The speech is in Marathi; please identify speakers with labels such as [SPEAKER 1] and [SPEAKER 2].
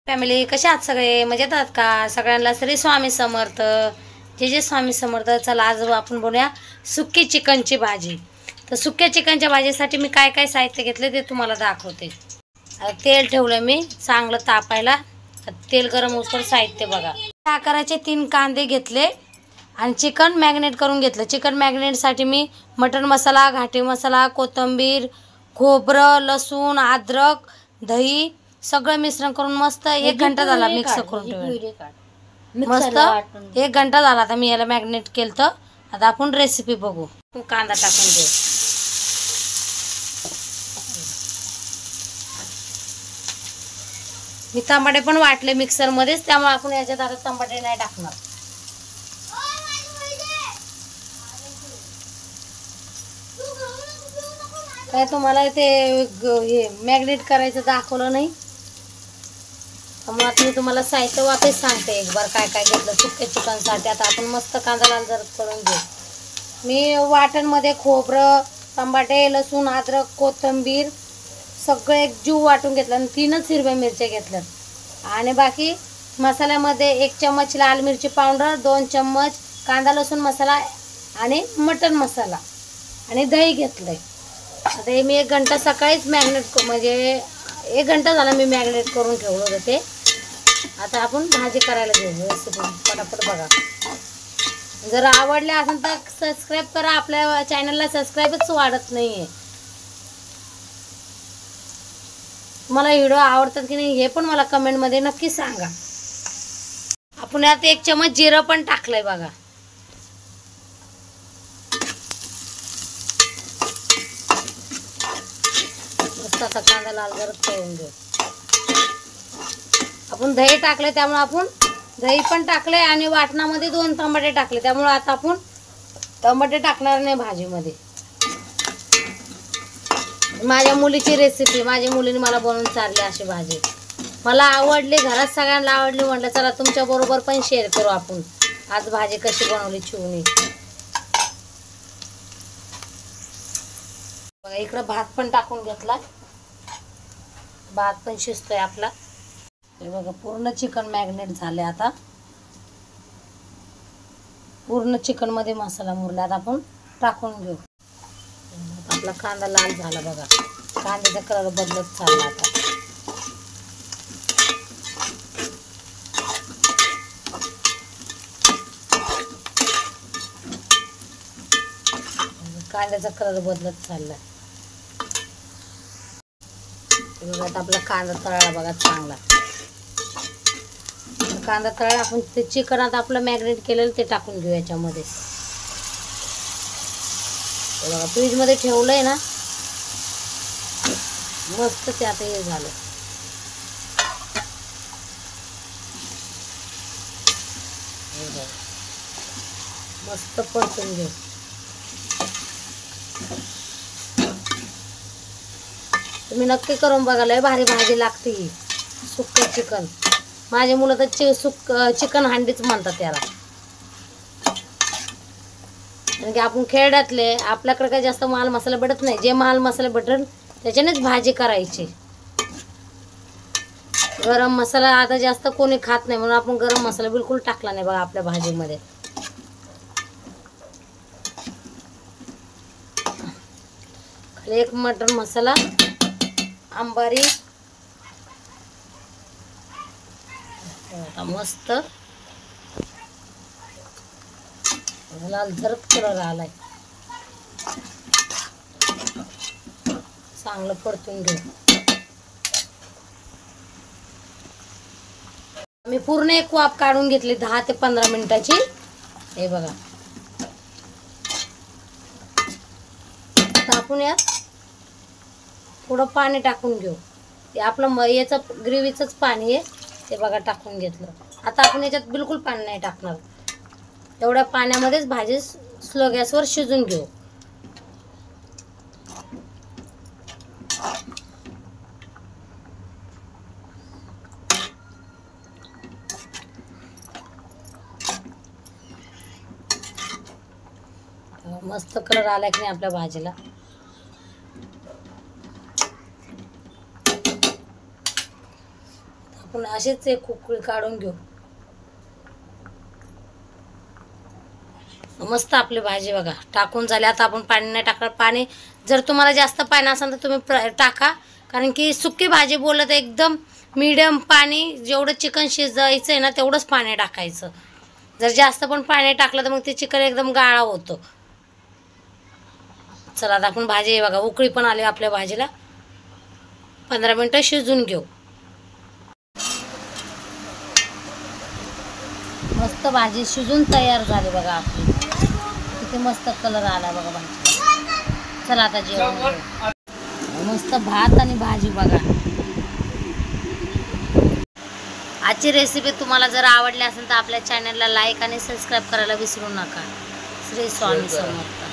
[SPEAKER 1] फॅमिली कशा आहात सगळे? मजेत आहात का? सगळ्यांना श्री स्वामी समर्थ. जे स्वामी समर्थ. चला आज आपण बोलूया सुक्की चिकनची भाजी. तर सुक्या चिकनच्या भाजीसाठी मी काय काय साहित्य घेतले ते तुम्हाला दाखवते. तेल ठेवलं मी चांगलं तापायला. तेल गरम होऊस्तोवर साहित्य बघा. आकाराचे 3 कांदे घेतले आणि चिकन मॅग्नेट करून घेतलं. चिकन मॅग्नेटसाठी मी मटन मसाला, घाटी मसाला, कोथिंबीर, खोबरं, लसूण, अद्रक, दही सगळं मिश्रण करून मस्त 1 घंटा झाला मिक्स करून ठेवलं. मस्त 1 घंटा झाला. आता मी याला मॅग्नेट केलं. आता आपण रेसिपी बघू. कांदा टाकून घेऊ. मी टमाटे पण वाटले मिक्सर मध्येच, त्यामुळे आपण याच्यात आता टमाटे नाही टाकणार. काय तुम्हाला ते हे मॅग्नेट करायचं दाखवलं नाही, त्यामुळे आता मी तुम्हाला साहित्य वापस सांगते एक बार काय काय घेतलं सुक्या चिकनसाठी. आता आपण मस्त कांदा लाल जर करून घेऊ. मी वाटणमध्ये खोबरं, टमाटे, लसूण, अद्रक, कोथिंबीर सगळं एक जीव वाटून घेतलं आणि 3च हिरव्या मिरच्या घेतल्यात. आणि बाकी मसाल्यामध्ये 1 चम्मच लाल मिरची पावडर, 2 चम्मच कांदा लसूण मसाला आणि मटन मसाला आणि दही घेतलंय. आता हे मी 1 घंटा सकाळीच मॅग्नेट म्हणजे 1 घंटा झाला मी मॅग्नेट करून ठेवलं होतं ते. आता आपण भाजी करायला घेऊ. रेसिपी पटापट बघा. जर आवडले असेल तर सबस्क्राईब करा. आपल्या चॅनलला सबस्क्राईबच वाढत नाही आहे. तुम्हाला व्हिडिओ आवडतात की नाही हे पण मला कमेंटमध्ये नक्की सांगा. आपण यात 1 चम्मच जिरं पण टाकलंय बघा. मस्त आता कांदा लाल जर करून घेऊ. आपण दही टाकले त्यामुळे आपण दही पण टाकले आणि वाटणामध्ये 2 टमाटे टाकले, त्यामुळे आता आपण टमाटे टाकणार नाही भाजीमध्ये. माझ्या मुलीची रेसिपी, माझ्या मुलीने मला बनवून चारली अशी भाजी. मला आवडली, घरात सगळ्यांना आवडली. म्हटलं चला तुमच्या बरोबर पण शेअर करू आपण आज भाजी कशी बनवली चिवणी. बघा इकडं भात पण टाकून घेतला. भात पण शिजतोय आपला. हे बघा पूर्ण चिकन मॅग्नेट झाले. आता पूर्ण चिकन मध्ये मसाला मुरला. आता आपण टाकून घेऊ. आपला कांदा लाल झाला बघा. कांद्याचा कलर बदलत चालला. आता कांद्याचा कलर बदलत चालला. आता आपला कांदा तळला बघा चांगला. कांदा तळला. आपण ते चिकन आता आपलं मॅग्नेट केलेलं ते टाकून घेऊ याच्यामध्ये. बघा फ्रीजमध्ये ठेवलंय ना मस्त. ते आता हे झालं. मस्त परतून घेऊ. तुम्ही नक्की करून बघा. लय भारी भाजी लागते ही सुक्क चिकन. माझे मुलं तर चिकन हांडीच म्हणतात त्याला. कारण की आपण खेड्यातले, आपल्याकडे काही जास्त माल मसाला भेटत नाही. जे माल मसाला भेटेल त्याच्यानेच भाजी करायची. गरम मसाला आता जास्त कोणी खात नाही म्हणून आपण गरम मसाला बिलकुल टाकला नाही बघा आपल्या भाजीमध्ये. खाली 1 मटन मसाला, अंबारी. मस्त लाल झरत कलर आलाय. चांगलं परतून घेऊ. मी पूर्ण एक वाफ काढून घेतली 10 ते 15 मिनिटाची. हे बघा. आपण यात थोडं पाणी टाकून घेऊ. हे आपलं याचं ग्रेव्हीचंच पाणी आहे ते बघा टाकून घेतलं. आता आपण याच्यात बिलकुल पाणी नाही टाकणार. एवढ्या पाण्यामध्येच भाजी स्लो गॅसवर शिजून घेऊ. मस्त कलर आला की नाही आपल्या भाजीला. आपण अशीच एक उकळी काढून घेऊ. मस्त आपली भाजी बघा टाकून झाली. आता आपण पाणी नाही टाकणार. पाणी जर तुम्हाला जास्त पाणी असेल तर तुम्ही टाका, कारण की सुकी भाजी बोललं तर एकदम मीडियम पाणी, जेवढं चिकन शिजायचं आहे ना तेवढंच पाणी टाकायचं. जर जास्त पण पाणी टाकलं तर मग ते चिकन एकदम गाळा होतं. चला आता आपण भाजी आहे बघा उकळी पण आली आपल्या भाजीला. 15 मिनटं शिजून घेऊ. मस्त भाजी शिजून तयार झाली बघा आपली. किती मस्त कलर आला बघा भाजी. चला आता जेवण घेऊ. मस्त भात आणि भाजी बघा. आजची रेसिपी तुम्हाला जर आवडली असेल तर आपल्या चॅनलला लाईक आणि सबस्क्राईब करायला विसरू नका. श्री स्वामी समर्थ.